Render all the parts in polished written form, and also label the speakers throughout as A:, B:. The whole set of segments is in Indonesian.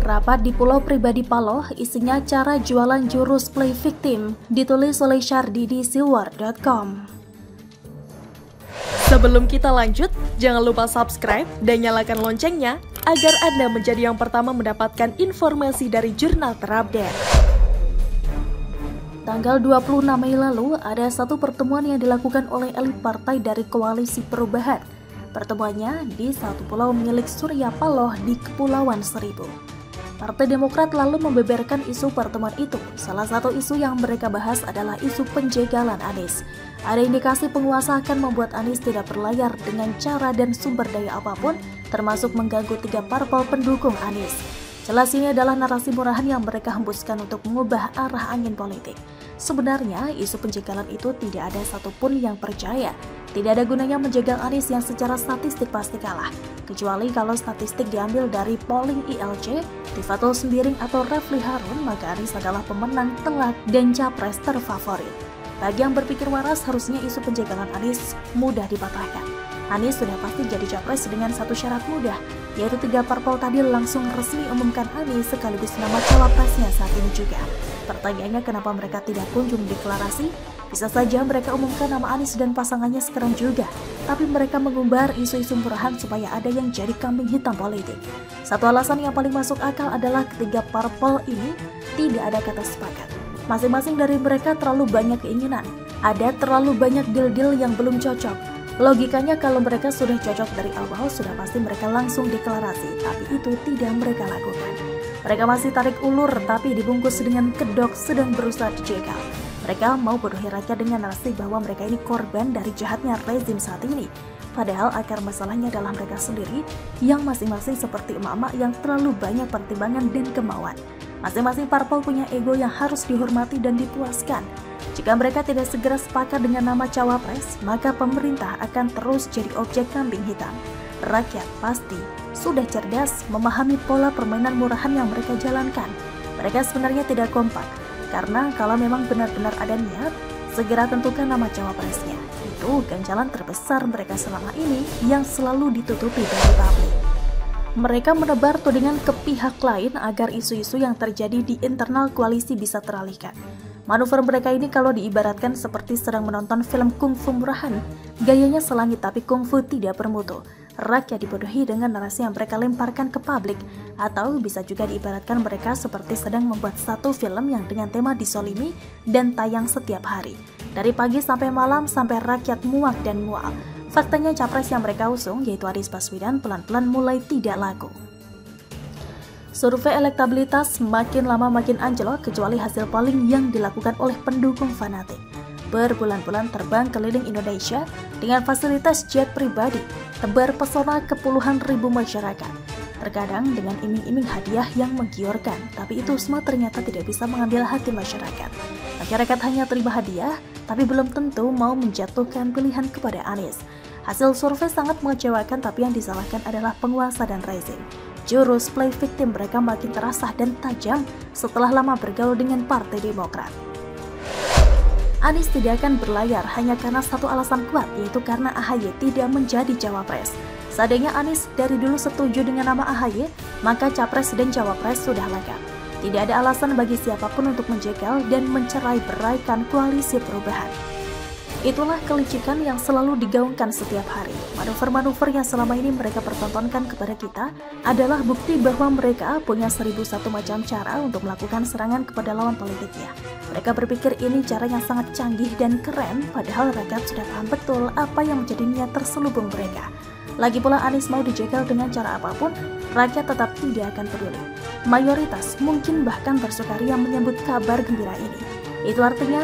A: Rapat di Pulau Pribadi Paloh isinya cara jualan jurus play victim, ditulis oleh Syardi di silwar.com.
B: Sebelum kita lanjut, jangan lupa subscribe dan nyalakan loncengnya agar Anda menjadi yang pertama mendapatkan informasi dari jurnal terupdate.
A: Tanggal 26 Mei lalu, ada satu pertemuan yang dilakukan oleh elit partai dari Koalisi Perubahan. Pertemuannya di satu pulau milik Surya Paloh di Kepulauan Seribu. Partai Demokrat lalu membeberkan isu pertemuan itu. Salah satu isu yang mereka bahas adalah isu penjagalan Anies. Ada indikasi penguasa akan membuat Anies tidak berlayar dengan cara dan sumber daya apapun, termasuk mengganggu 3 parpol pendukung Anies. Jelas ini adalah narasi murahan yang mereka hembuskan untuk mengubah arah angin politik. Sebenarnya isu penjagalan itu tidak ada satupun yang percaya. Tidak ada gunanya menjegal Anies yang secara statistik pasti kalah. Kecuali kalau statistik diambil dari polling ILC, Tifatul Sembiring atau Refli Harun, maka Anies adalah pemenang telak dan capres terfavorit. Bagi yang berpikir waras, harusnya isu penjagalan Anies mudah dipatahkan. Anies sudah pasti jadi capres dengan satu syarat mudah, yaitu 3 parpol tadi langsung resmi umumkan Anies sekaligus nama cawapresnya saat ini juga. Pertanyaannya, kenapa mereka tidak kunjung deklarasi? Bisa saja mereka umumkan nama Anies dan pasangannya sekarang juga, tapi mereka mengumbar isu-isu murahan supaya ada yang jadi kambing hitam politik. Satu alasan yang paling masuk akal adalah ketiga parpol ini tidak ada kata sepakat. Masing-masing dari mereka terlalu banyak keinginan. Ada terlalu banyak deal-deal yang belum cocok. Logikanya kalau mereka sudah cocok dari awal, sudah pasti mereka langsung deklarasi, tapi itu tidak mereka lakukan. Mereka masih tarik ulur, tapi dibungkus dengan kedok sedang berusaha dijegal. Mereka mau bodohi rakyat dengan narasi bahwa mereka ini korban dari jahatnya rezim saat ini. Padahal akar masalahnya adalah mereka sendiri yang masing-masing seperti emak-emak yang terlalu banyak pertimbangan dan kemauan. Masing-masing parpol punya ego yang harus dihormati dan dipuaskan. Jika mereka tidak segera sepakat dengan nama cawapres, maka pemerintah akan terus jadi objek kambing hitam. Rakyat pasti sudah cerdas memahami pola permainan murahan yang mereka jalankan. Mereka sebenarnya tidak kompak, karena kalau memang benar-benar ada niat, segera tentukan nama cawapresnya. Itu ganjalan terbesar mereka selama ini yang selalu ditutupi dari publik. Mereka menebar tudingan ke pihak lain agar isu-isu yang terjadi di internal koalisi bisa teralihkan. Manuver mereka ini kalau diibaratkan seperti sedang menonton film kungfu murahan. Gayanya selangit tapi kungfu tidak bermutu. Rakyat dibodohi dengan narasi yang mereka lemparkan ke publik. Atau bisa juga diibaratkan mereka seperti sedang membuat satu film yang dengan tema disolimi dan tayang setiap hari. Dari pagi sampai malam sampai rakyat muak dan mual. Faktanya capres yang mereka usung, yaitu Anies Baswedan, pelan-pelan mulai tidak laku. Survei elektabilitas makin lama makin anjlok kecuali hasil polling yang dilakukan oleh pendukung fanatik. Berbulan-bulan terbang keliling Indonesia dengan fasilitas jet pribadi, tebar pesona ke puluhan ribu masyarakat. Terkadang dengan iming-iming hadiah yang menggiurkan, tapi itu semua ternyata tidak bisa mengambil hati masyarakat. Masyarakat hanya terima hadiah, tapi belum tentu mau menjatuhkan pilihan kepada Anies. Hasil survei sangat mengecewakan, tapi yang disalahkan adalah penguasa dan rezim. Jurus play victim mereka makin terasa dan tajam setelah lama bergaul dengan Partai Demokrat. Anies tidak akan berlayar hanya karena satu alasan kuat, yaitu karena AHY tidak menjadi cawapres. Seandainya Anies dari dulu setuju dengan nama AHY, maka capres dan cawapres sudah lengkap. Tidak ada alasan bagi siapapun untuk menjegal dan mencerai-beraikan koalisi perubahan. Itulah kelicikan yang selalu digaungkan setiap hari. Manuver-manuver yang selama ini mereka pertontonkan kepada kita adalah bukti bahwa mereka punya 1001 macam cara untuk melakukan serangan kepada lawan politiknya. Mereka berpikir ini cara yang sangat canggih dan keren, padahal rakyat sudah paham betul apa yang menjadi niat terselubung mereka. Lagi pula Anies mau dijegal dengan cara apapun, rakyat tetap tidak akan peduli. Mayoritas mungkin bahkan bersukaria menyambut kabar gembira ini. Itu artinya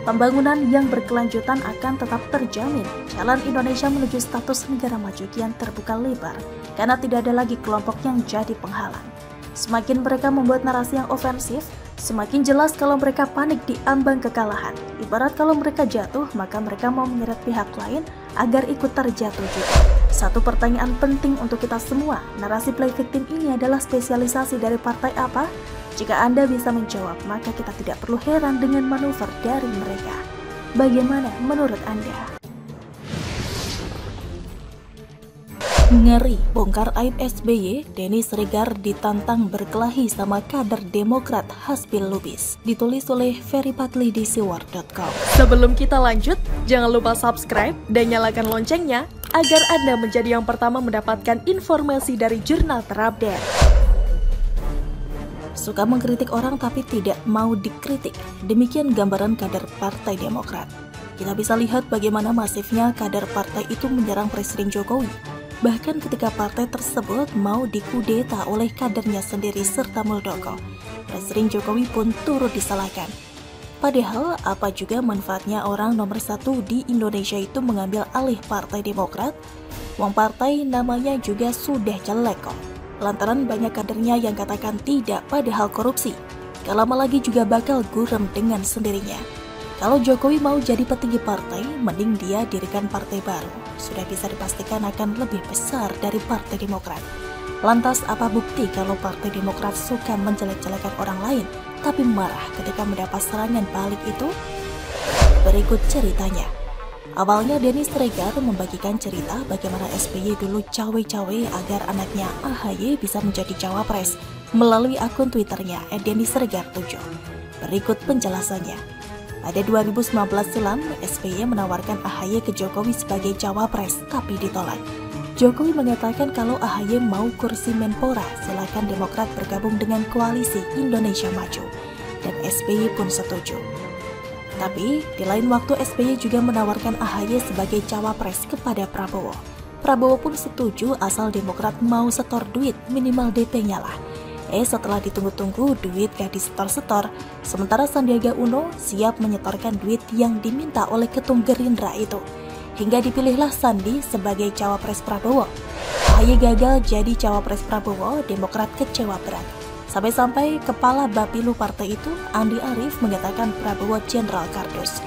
A: pembangunan yang berkelanjutan akan tetap terjamin. Jalan Indonesia menuju status negara maju kian terbuka lebar, karena tidak ada lagi kelompok yang jadi penghalang. Semakin mereka membuat narasi yang ofensif, semakin jelas kalau mereka panik di ambang kekalahan. Ibarat kalau mereka jatuh, maka mereka mau menyeret pihak lain agar ikut terjatuh juga. Satu pertanyaan penting untuk kita semua, narasi play victim ini adalah spesialisasi dari partai apa? Jika Anda bisa menjawab, maka kita tidak perlu heran dengan manuver dari mereka. Bagaimana menurut Anda? Ngeri, bongkar aib SBY, Denny Sregar ditantang berkelahi sama kader Demokrat Hasbil Lubis. Ditulis oleh Ferry Patli di siwar.com.
B: Sebelum kita lanjut, jangan lupa subscribe dan nyalakan loncengnya agar Anda menjadi yang pertama mendapatkan informasi dari jurnal terupdate.
A: Suka mengkritik orang tapi tidak mau dikritik. Demikian gambaran kader Partai Demokrat. Kita bisa lihat bagaimana masifnya kader partai itu menyerang Presiden Jokowi. Bahkan ketika partai tersebut mau dikudeta oleh kadernya sendiri serta Muldoko, Presiden Jokowi pun turut disalahkan. Padahal apa juga manfaatnya orang nomor satu di Indonesia itu mengambil alih Partai Demokrat? Wong partai namanya juga sudah jelek kok. Lantaran banyak kadernya yang katakan tidak padahal korupsi. Gak lama lagi juga bakal gurem dengan sendirinya. Kalau Jokowi mau jadi petinggi partai, mending dia dirikan partai baru. Sudah bisa dipastikan akan lebih besar dari Partai Demokrat. Lantas apa bukti kalau Partai Demokrat suka menjelek-jelekan orang lain, tapi marah ketika mendapat serangan balik itu? Berikut ceritanya. Awalnya Denny Sregar membagikan cerita bagaimana SBY dulu cawe-cawe agar anaknya AHY bisa menjadi cawapres melalui akun Twitternya @DennySregar7. Berikut penjelasannya. Pada 2019 silam, SBY menawarkan AHY ke Jokowi sebagai cawapres, tapi ditolak. Jokowi mengatakan kalau AHY mau kursi Menpora, silakan Demokrat bergabung dengan koalisi Indonesia Maju. Dan SBY pun setuju. Tapi, di lain waktu SBY juga menawarkan AHY sebagai cawapres kepada Prabowo. Prabowo pun setuju asal Demokrat mau setor duit, minimal DP-nya lah. Setelah ditunggu-tunggu duit gak disetor-setor, sementara Sandiaga Uno siap menyetorkan duit yang diminta oleh ketum Gerindra itu. Hingga dipilihlah Sandi sebagai cawapres Prabowo. AHY gagal jadi cawapres Prabowo, Demokrat kecewa berat. Sampai-sampai kepala Bapilu partai itu, Andi Arief, mengatakan Prabowo Jenderal Kardus.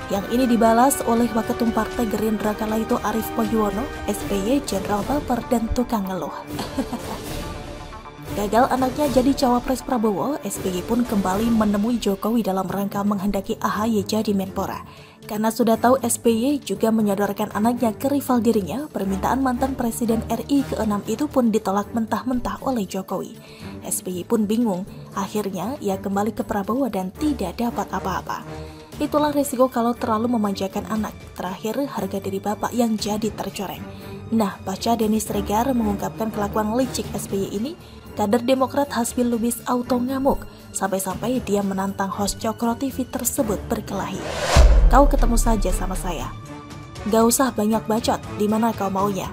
A: Yang ini dibalas oleh Waketum Partai Gerindra kala itu Arief Poyuwono, SBY Jenderal Baper dan tukang ngeluh. Gagal anaknya jadi cawapres Prabowo, SBY pun kembali menemui Jokowi dalam rangka menghendaki AHY jadi Menpora. Karena sudah tahu SBY juga menyodorkan anaknya ke rival dirinya, permintaan mantan Presiden RI ke-6 itu pun ditolak mentah-mentah oleh Jokowi. SBY pun bingung, akhirnya ia kembali ke Prabowo dan tidak dapat apa-apa. Itulah resiko kalau terlalu memanjakan anak, terakhir harga diri bapak yang jadi tercoreng. Nah, baca Denny Sregar mengungkapkan kelakuan licik SBY ini, kader Demokrat Hasbil Lubis auto ngamuk, sampai-sampai dia menantang host Cokro TV tersebut berkelahi. Kau ketemu saja sama saya. Gak usah banyak bacot, di mana kau maunya?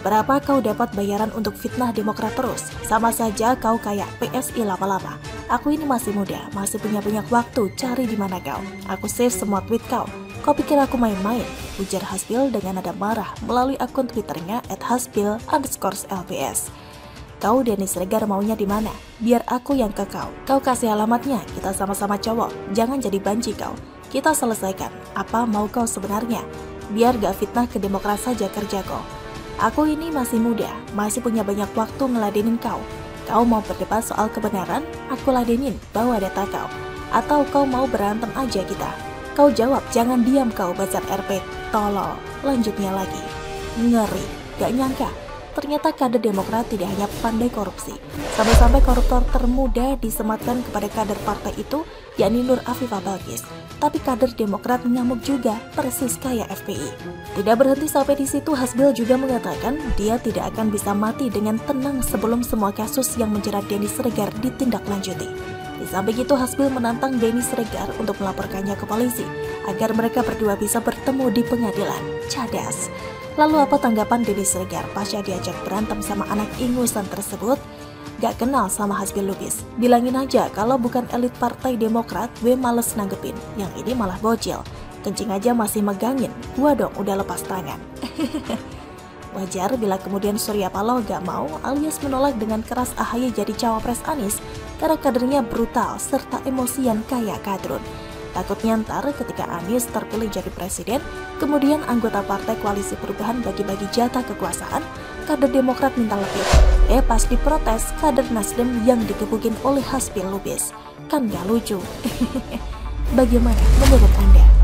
A: Berapa kau dapat bayaran untuk fitnah Demokrat terus? Sama saja kau kayak PSI lama-lama. Aku ini masih muda, masih punya banyak waktu, cari di mana kau. Aku save semua tweet kau. Kau pikir aku main-main? Ujar Hasbil dengan nada marah melalui akun Twitternya @hasbil_lbs. Kau Denny Sregar maunya di mana? Biar aku yang ke kau. Kau kasih alamatnya, kita sama-sama cowok. Jangan jadi banci kau. Kita selesaikan. Apa mau kau sebenarnya? Biar gak fitnah ke Demokrat saja kerja kau. Aku ini masih muda, masih punya banyak waktu ngeladenin kau. Kau mau berdebat soal kebenaran? Aku ladenin, bawa data kau. Atau kau mau berantem aja kita? Kau jawab, jangan diam kau bacat RP. Tolol. Lanjutnya lagi. Ngeri, gak nyangka. Ternyata kader Demokrat tidak hanya pandai korupsi, sampai-sampai koruptor termuda disematkan kepada kader partai itu, yakni Nur Afifah Balqis. Tapi kader Demokrat ngamuk juga, persis kayak FPI. Tidak berhenti sampai di situ, Hasbil juga mengatakan dia tidak akan bisa mati dengan tenang sebelum semua kasus yang menjerat Denny Sregar ditindaklanjuti. Di samping itu, Hasbil menantang Denny Sregar untuk melaporkannya ke polisi, agar mereka berdua bisa bertemu di pengadilan. Cadas. Lalu apa tanggapan Denny Sregar pasca diajak berantem sama anak ingusan tersebut? Gak kenal sama Hasbil Lubis. Bilangin aja kalau bukan elit Partai Demokrat, gue males nanggepin. Yang ini malah bocil. Kencing aja masih megangin. Gua dong udah lepas tangan. Wajar bila kemudian Surya Paloh gak mau alias menolak dengan keras AHY jadi cawapres Anies karena kadernya brutal serta emosian kayak kadrun. Takutnya ntar ketika Anies terpilih jadi presiden, kemudian anggota Partai Koalisi Perubahan bagi-bagi jatah kekuasaan, kader Demokrat minta lebih. Pas diprotes kader Nasdem yang dikebukin oleh Hasbil Lubis. Kan gak lucu. Bagaimana menurut Anda?